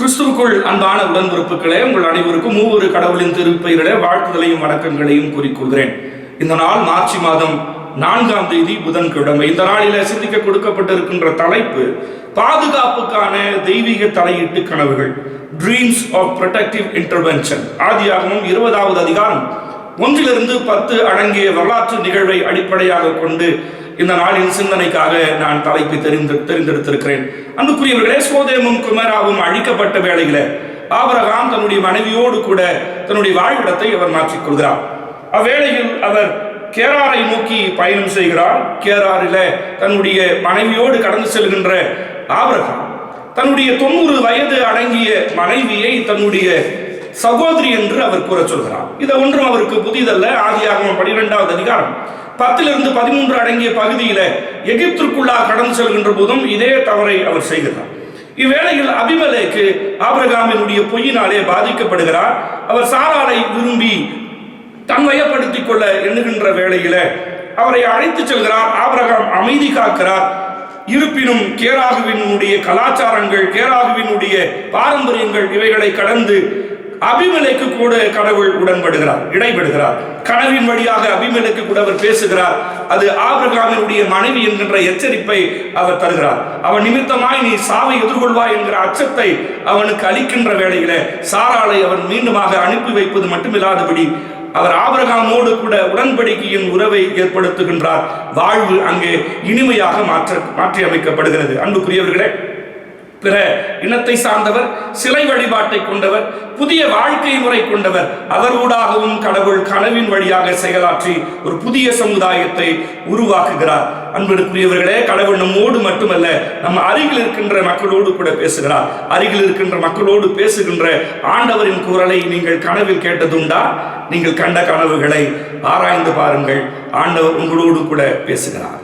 கிறிஸ்துவுக்குள் அன்பான உடன்பிறப்புகளே, உங்கள் அனைவருக்கும் மூவொரு கடவுளின் திருப்பெயரிலே வாழ்த்துதலையும் வணக்கங்களையும் கூறிக்கொள்கிறேன். இந்த நாள் மார்ச் மாதம் 4ஆம் தேதி புதன்கிழமை. இந்த நாளில சிந்திக்க கொடுக்கப்பட்டிருக்கின்ற தலைப்பு பாதுகாப்புக்கான தெய்வீக தலையீட்டு கனவுகள், ட்ரீம்ஸ் ஆஃப் ப்ரொடெக்டிவ் இன்டர்வென்ஷன். ஆதியாகமம் 20வது அதிகாரம் 1-10 அடங்கிய வரலாற்று நிகழ்வை அடிப்படையாக கொண்டு இந்த நாளின் சிந்தனைக்காக நான் தலைப்பை தெரிந்தெடுத்திருக்கிறேன். அன்புக்குரியவர்களே, சோதேமும் குமராவும் அழிக்கப்பட்ட வேளையில ஆபிரகாம் தன்னுடைய மனைவியோடு கூட தன்னுடைய வாழ்விடத்தை அவர் மாற்றிக்கொள்கிறார். அவ்வேளையில் அவர் கேராரை நோக்கி பயணம் செய்கிறார். கேராரில தன்னுடைய மனைவியோடு கடந்து செல்கின்ற ஆபிரகாம் தன்னுடைய 90 வயது அடங்கிய மனைவியை தன்னுடைய சகோதரி என்று அவர் கூற சொல்கிறார். இது ஒன்றும் அவருக்கு புதிதல்ல. ஆதியாகமம் 12வது அதிகாரம் 10-13 அடங்கிய பகுதியில எகிப்திற்குள்ளாக கடந்து செல்கின்ற போதும் இதே தவறை அவர் செய்கிறார். இவ்வேளையில் அபிமெலேக்கு ஆபிரகாமினுடைய பொய்யினாலே பாதிக்கப்படுகிறார். அவர் சாராளை விரும்பி தன்வயப்படுத்திக் கொள்ள எண்ணுகின்ற வேளையில அவரை அழைத்து செல்கிறார். ஆபிரகாம் அமைதி காக்கிறார். இருப்பினும் கேராகுவினுடைய கலாச்சாரங்கள், கேராகுவினுடைய பாரம்பரியங்கள் இவைகளை கடந்து அபிமெலேக்கு கூட கடவுள் இடைபடுகிறார். கனவின் வழியாக அபிமெலேக்கு கூட அவர் பேசுகிறார். அது ஆபிரகாமினுடைய மனைவி என்கின்ற எச்சரிப்பை அவர் தருகிறார். அவன் நிமித்தமாய் நீ சாவை எதிர்கொள்வாய் என்கிற அச்சத்தை அவனுக்கு அளிக்கின்ற வேளையில சாராளை அவன் மீண்டுமாக அனுப்பி வைப்பது மட்டுமில்லாதபடி அவர் ஆபிரகாமோடு கூட உடன்படிக்கையின் உறவை ஏற்படுத்துகின்றார். வாழ்வு அங்கே இனிமையாக மாற்றி அமைக்கப்படுகிறது. அன்புக்குரியவர்களே, பிற இனத்தை சார்ந்தவர், சிலை வழிபாட்டை கொண்டவர், புதிய வாழ்க்கை முறை கொண்டவர். அவரோடாகவும் கடவுள் கனவின் வழியாக செயலாற்றி ஒரு புதிய சமுதாயத்தை உருவாக்குகிறார். அன்புக்குரியவர்களே, கடவுள் நம்மோடு மட்டுமல்ல, நம்ம அருகில் இருக்கின்ற மக்களோடு கூட பேசுகிறார். அருகில் இருக்கின்ற மக்களோடு பேசுகின்ற ஆண்டவரின் குரலை நீங்கள் கனவில் கேட்டதுண்டா? நீங்கள் கண்ட கனவுகளை ஆராய்ந்து பாருங்கள். ஆண்டவர் உங்களோடு கூட பேசுகிறார்.